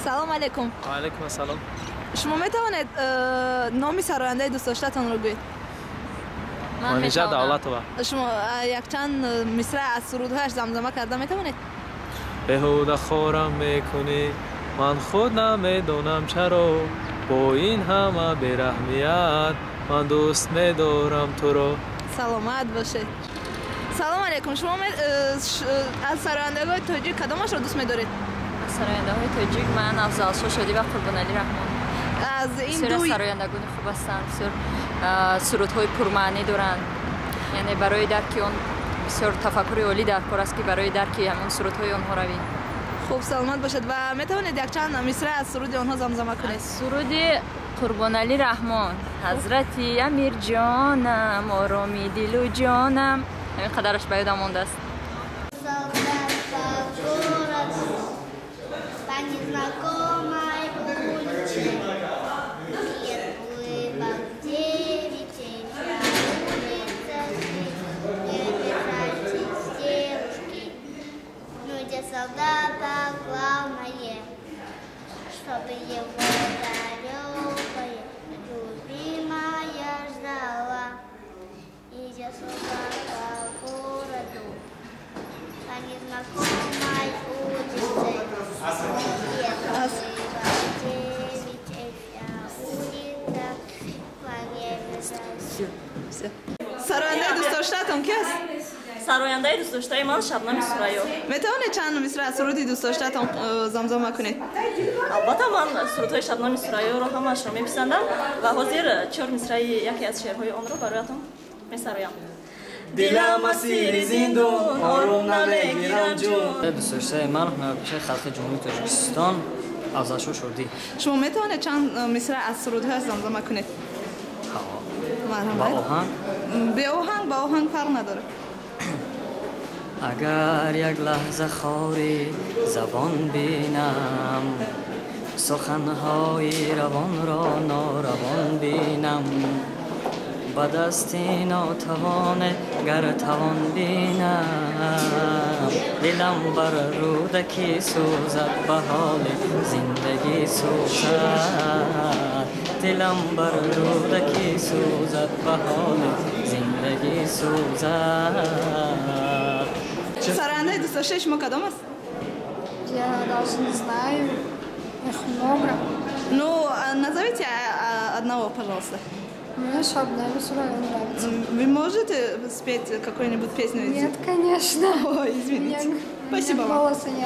سلام علیکم. علیکم السلام. شما میتوانید نام سراینده دوست داشته‌تان رو بگویید؟ من نژاد دولتова. شما یک چند مصرع از سرودهایش زمزمه کرده میتوانید؟ بهوده خورم میکنی من خود نمیدونم چرا با این همه بیرحمیت من دوست میدارم تو رو. سلامت باشید. سلام علیکم. شما از سرایندگان تاجیک کدامش را دوست می‌دارید؟ از سرایندگان تاجیک من افضل شاه شادی و قربان علی رحمان. از این دو سرایندگان خوب هستند. سرودهای پرمعنی دارند. یعنی برای درک آن بسیار تفکر عالی در کار است که برای درک همون سرودهای آنها روی. خوب سلامت باشید و میتوانید یک چند مصرع از سرود آنها زمزمه کنید؟ سرود قربان علی رحمان. حضرتی امیر جانم آرامی دل و جانم. همین قدرش به یادم مانده است. Солдата главное, чтобы его далекое любимая ждала. Идет солдата по городу, по незнакомой улице. سراینده دوست داشته‌تان کی است؟ سراینده دوست داشته من شبنم سریا. میتوانید چند مصرع از سرودی دوست داشته‌تان زمزمه کنید؟ البته من سرودهای شبنم سریا رو همش رو میپسندم و حاضر 4 مصرع یکی از شعرهای آن رو برایتون میسرایم. دلم اسیر زندون آروم نمیگیرم جون. دوست داشته من پیش خلق جمهوری تاجیکستان افضل شاه شادی. شما میتوانید چند مصرع از سرودهای زمزمه کنید؟ با آهنگ؟ به آهنگ با آهنگ فرق نداره. اگر یک لحظه خاری زبان بینم سخنهای روان را ناروان بینم به دست ناتوان گر توان بینم دلم بر رودکی سوزد به حال زندگی سوزد دلم بر رودکی سوزد به حال زندگی سوزد. سراینده دوست داشته شما кадом است؟ Я даже не знаю. Их много. Ну, назовите одного, пожалуйста. Мне Шабнам Сурайо нравится. Вы можете спеть какую-нибудь песню? Нет, конечно. Ой, извините. У меня Спасибо вам. голоса нет.